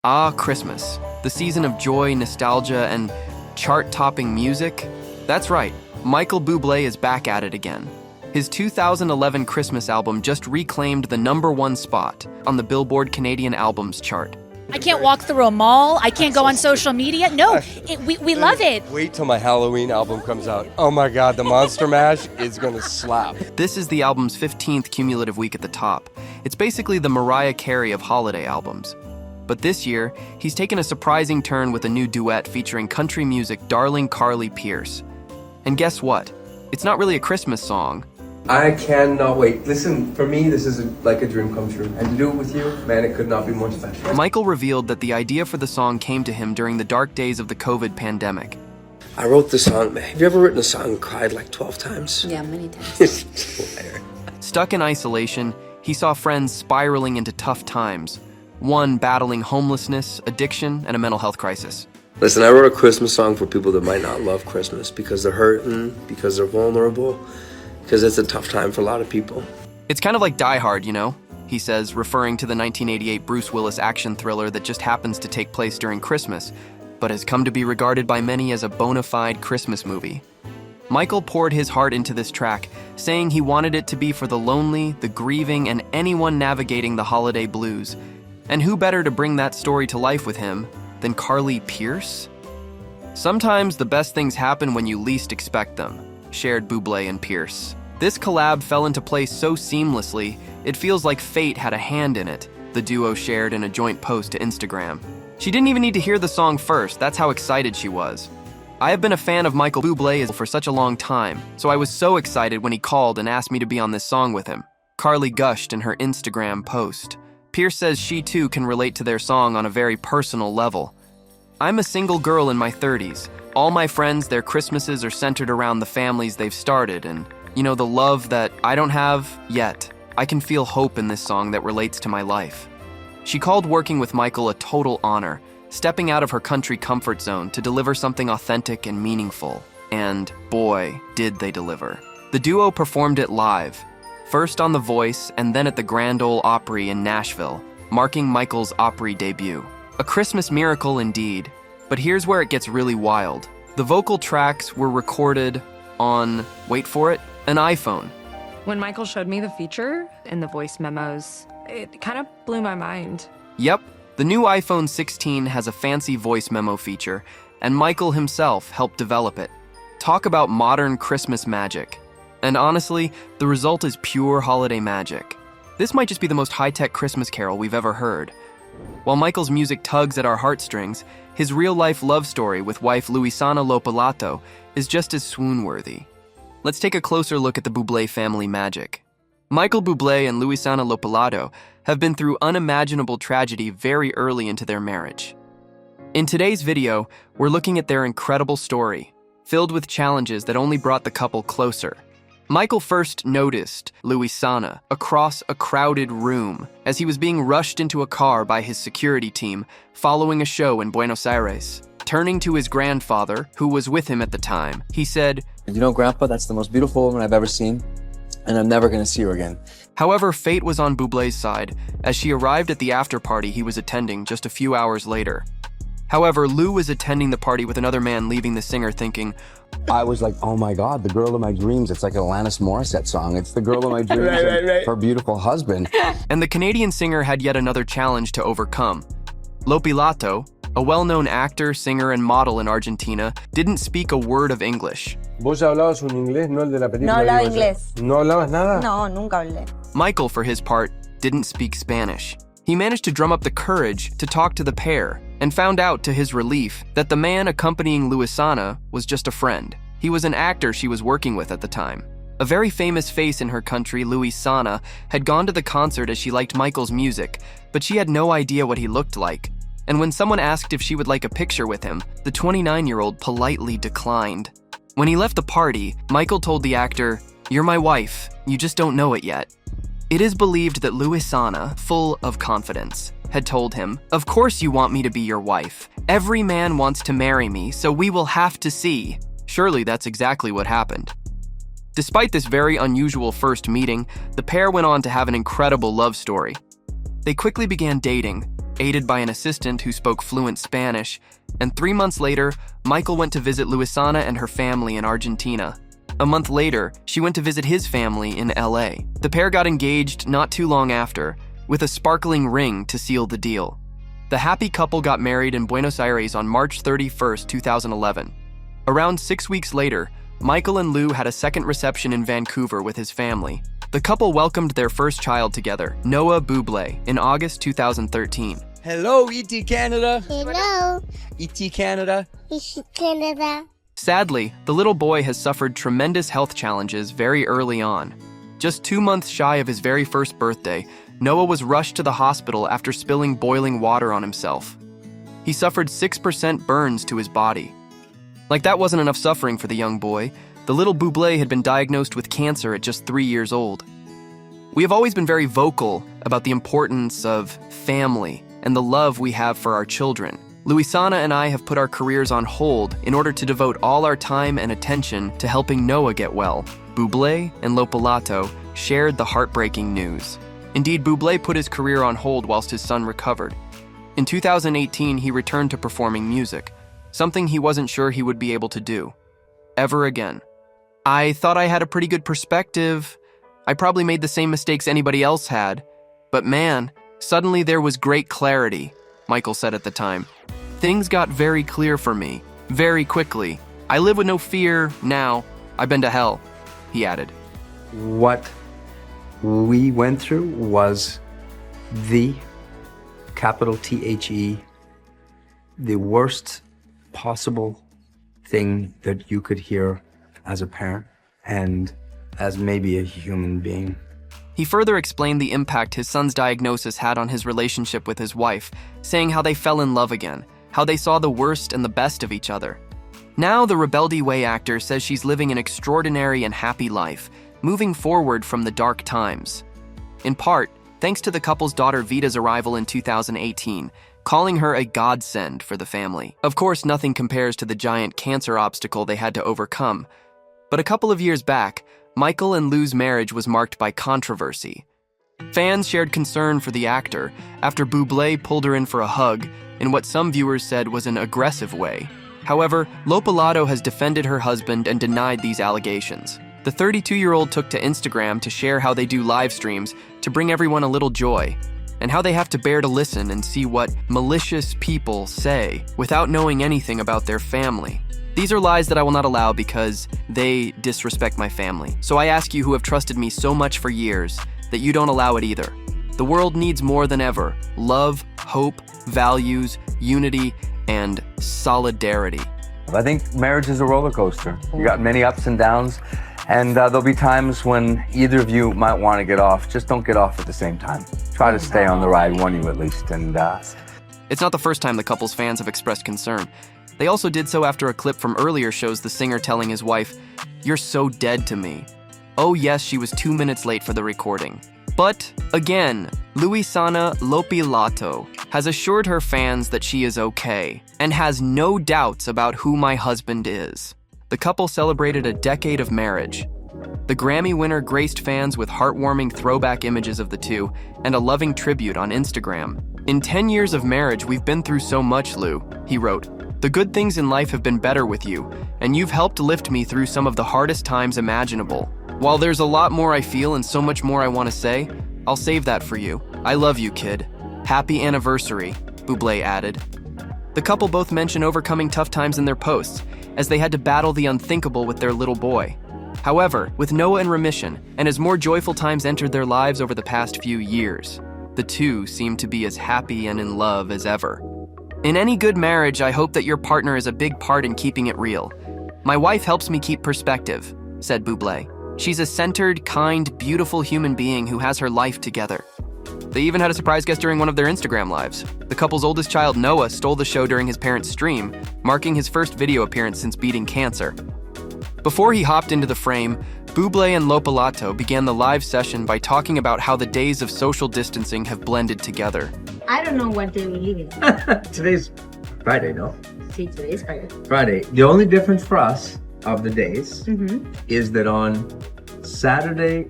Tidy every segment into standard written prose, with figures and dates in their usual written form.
Ah, Christmas, the season of joy, nostalgia, and chart-topping music? That's right, Michael Bublé is back at it again. His 2011 Christmas album just reclaimed the #1 spot on the Billboard Canadian Albums chart. I can't walk through a mall. I can't go on social media. No, we love it. Wait till my Halloween album comes out. Oh my God, the Monster Mash is gonna slap. This is the album's 15th cumulative week at the top. It's basically the Mariah Carey of holiday albums. But this year, he's taken a surprising turn with a new duet featuring country music darling Carly Pearce. And guess what? It's not really a Christmas song. I cannot wait. Listen, for me, this is like a dream come true. And to do it with you, man, it could not be more special. Michael revealed that the idea for the song came to him during the dark days of the COVID pandemic. I wrote the song, man. Have you ever written a song and cried like 12 times? Yeah, many times. Stuck in isolation, he saw friends spiraling into tough times. One battling homelessness, addiction, and a mental health crisis. Listen, I wrote a Christmas song for people that might not love Christmas because they're hurting, because they're vulnerable, because it's a tough time for a lot of people. It's kind of like Die Hard, you know, he says, referring to the 1988 Bruce Willis action thriller that just happens to take place during Christmas, but has come to be regarded by many as a bona fide Christmas movie. Michael poured his heart into this track, saying he wanted it to be for the lonely, the grieving, and anyone navigating the holiday blues. And who better to bring that story to life with him than Carly Pearce? Sometimes the best things happen when you least expect them, shared Bublé and Pearce. This collab fell into place so seamlessly, it feels like fate had a hand in it, the duo shared in a joint post to Instagram. She didn't even need to hear the song first, that's how excited she was. I have been a fan of Michael Bublé for such a long time, so I was so excited when he called and asked me to be on this song with him. Carly gushed in her Instagram post. Pearce says she too can relate to their song on a very personal level. I'm a single girl in my 30s. All my friends, their Christmases are centered around the families they've started, and, you know, the love that I don't have yet. I can feel hope in this song that relates to my life. She called working with Michael a total honor, stepping out of her country comfort zone to deliver something authentic and meaningful. And boy, did they deliver. The duo performed it live, first on The Voice and then at the Grand Ole Opry in Nashville, marking Michael's Opry debut. A Christmas miracle indeed, but here's where it gets really wild. The vocal tracks were recorded on, wait for it, an iPhone. When Michael showed me the feature in the voice memos, it kind of blew my mind. Yep, the new iPhone 16 has a fancy voice memo feature, and Michael himself helped develop it. Talk about modern Christmas magic. And honestly, the result is pure holiday magic. This might just be the most high-tech Christmas carol we've ever heard. While Michael's music tugs at our heartstrings, his real-life love story with wife Luisana Lopilato is just as swoon-worthy. Let's take a closer look at the Bublé family magic. Michael Bublé and Luisana Lopilato have been through unimaginable tragedy very early into their marriage. In today's video, we're looking at their incredible story, filled with challenges that only brought the couple closer. Michael first noticed Luisana across a crowded room as he was being rushed into a car by his security team following a show in Buenos Aires. Turning to his grandfather, who was with him at the time, he said, "You know, Grandpa, that's the most beautiful woman I've ever seen, and I'm never gonna see her again." However, fate was on Bublé's side as she arrived at the after-party he was attending just a few hours later. However, Lou was attending the party with another man, leaving the singer thinking, I was like, oh my God, the girl of my dreams. It's like an Alanis Morissette song. It's the girl of my dreams and her beautiful husband. And the Canadian singer had yet another challenge to overcome. Lopilato, a well-known actor, singer, and model in Argentina, didn't speak a word of English. ¿Vos hablabas un inglés, no el de la película? No hablaba inglés. ¿No hablabas nada? No, nunca hablé. Michael, for his part, didn't speak Spanish. He managed to drum up the courage to talk to the pair and found out, to his relief, that the man accompanying Luisana was just a friend. He was an actor she was working with at the time. A very famous face in her country, Luisana, had gone to the concert as she liked Michael's music, but she had no idea what he looked like. And when someone asked if she would like a picture with him, the 29-year-old politely declined. When he left the party, Michael told the actor, "You're my wife, you just don't know it yet." It is believed that Luisana, full of confidence, had told him, "Of course you want me to be your wife. Every man wants to marry me, so we will have to see." Surely that's exactly what happened. Despite this very unusual first meeting, the pair went on to have an incredible love story. They quickly began dating, aided by an assistant who spoke fluent Spanish, and 3 months later, Michael went to visit Luisana and her family in Argentina. A month later, she went to visit his family in LA. The pair got engaged not too long after, with a sparkling ring to seal the deal. The happy couple got married in Buenos Aires on March 31st, 2011. Around 6 weeks later, Michael and Lou had a second reception in Vancouver with his family. The couple welcomed their first child together, Noah Bublé, in August 2013. Hello, ET Canada. Hello, ET Canada. it's Canada. Sadly, the little boy has suffered tremendous health challenges very early on. Just 2 months shy of his very first birthday, Noah was rushed to the hospital after spilling boiling water on himself. He suffered 6% burns to his body. Like that wasn't enough suffering for the young boy, the little Bublé had been diagnosed with cancer at just 3 years old. We have always been very vocal about the importance of family and the love we have for our children. Luisana and I have put our careers on hold in order to devote all our time and attention to helping Noah get well. Bublé and Lopalato shared the heartbreaking news. Indeed, Bublé put his career on hold whilst his son recovered. In 2018, he returned to performing music, something he wasn't sure he would be able to do ever again. I thought I had a pretty good perspective. I probably made the same mistakes anybody else had. But man, suddenly there was great clarity, Michael said at the time. Things got very clear for me, very quickly. I live with no fear now. I've been to hell, he added. What we went through was the, capital THE, the worst possible thing that you could hear as a parent and as maybe a human being. He further explained the impact his son's diagnosis had on his relationship with his wife, saying how they fell in love again, how they saw the worst and the best of each other. Now the Rebelde Way actor says she's living an extraordinary and happy life, moving forward from the dark times. In part, thanks to the couple's daughter Vita's arrival in 2018, calling her a godsend for the family. Of course, nothing compares to the giant cancer obstacle they had to overcome. But a couple of years back, Michael and Lou's marriage was marked by controversy. Fans shared concern for the actor after Bublé pulled her in for a hug in what some viewers said was an aggressive way. However, Lopalato has defended her husband and denied these allegations. The 32-year-old took to Instagram to share how they do live streams to bring everyone a little joy, and how they have to bear to listen and see what malicious people say without knowing anything about their family. These are lies that I will not allow because they disrespect my family. So I ask you who have trusted me so much for years that you don't allow it either. The world needs more than ever love, hope, values, unity, and solidarity. I think marriage is a roller coaster. You got many ups and downs, and there'll be times when either of you might want to get off. Just don't get off at the same time. Try to stay on the ride, one of you at least. And it's not the first time the couple's fans have expressed concern. They also did so after a clip from earlier shows the singer telling his wife, "You're so dead to me." Oh yes, she was 2 minutes late for the recording. But again, Luisana Lopalato has assured her fans that she is okay and has no doubts about who my husband is. The couple celebrated a decade of marriage. The Grammy winner graced fans with heartwarming throwback images of the two and a loving tribute on Instagram. "In 10 years of marriage, we've been through so much, Lou," he wrote. "The good things in life have been better with you, and you've helped lift me through some of the hardest times imaginable. While there's a lot more I feel and so much more I want to say, I'll save that for you. I love you, kid. Happy anniversary," Bublé added. The couple both mention overcoming tough times in their posts, as they had to battle the unthinkable with their little boy. However, with Noah in remission, and as more joyful times entered their lives over the past few years, the two seem to be as happy and in love as ever. "In any good marriage, I hope that your partner is a big part in keeping it real. My wife helps me keep perspective," said Bublé. "She's a centered, kind, beautiful human being who has her life together." They even had a surprise guest during one of their Instagram lives. The couple's oldest child, Noah, stole the show during his parents' stream, marking his first video appearance since beating cancer. Before he hopped into the frame, Bublé and Lopalato began the live session by talking about how the days of social distancing have blended together. I don't know what day we live in. Today's Friday, no? See, today's Friday. Friday. The only difference for us of the days is that on Saturday,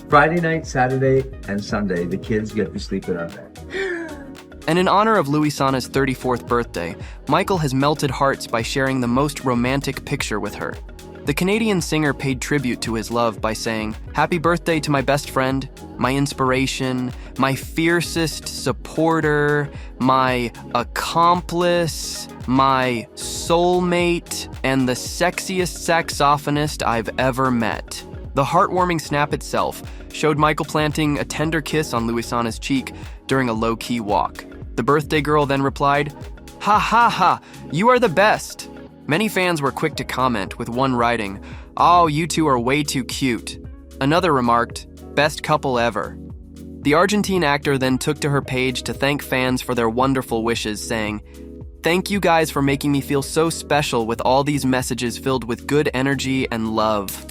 Friday night, Saturday, and Sunday, the kids get to sleep in our bed. And in honor of Luisana's 34th birthday, Michael has melted hearts by sharing the most romantic picture with her. The Canadian singer paid tribute to his love by saying, "Happy birthday to my best friend, my inspiration, my fiercest supporter, my accomplice, my soulmate, and the sexiest saxophonist I've ever met." The heartwarming snap itself showed Michael planting a tender kiss on Luisana's cheek during a low-key walk. The birthday girl then replied, "Ha ha ha, you are the best." Many fans were quick to comment, with one writing, "Oh, you two are way too cute." Another remarked, "Best couple ever." The Argentine actor then took to her page to thank fans for their wonderful wishes, saying, "Thank you guys for making me feel so special with all these messages filled with good energy and love."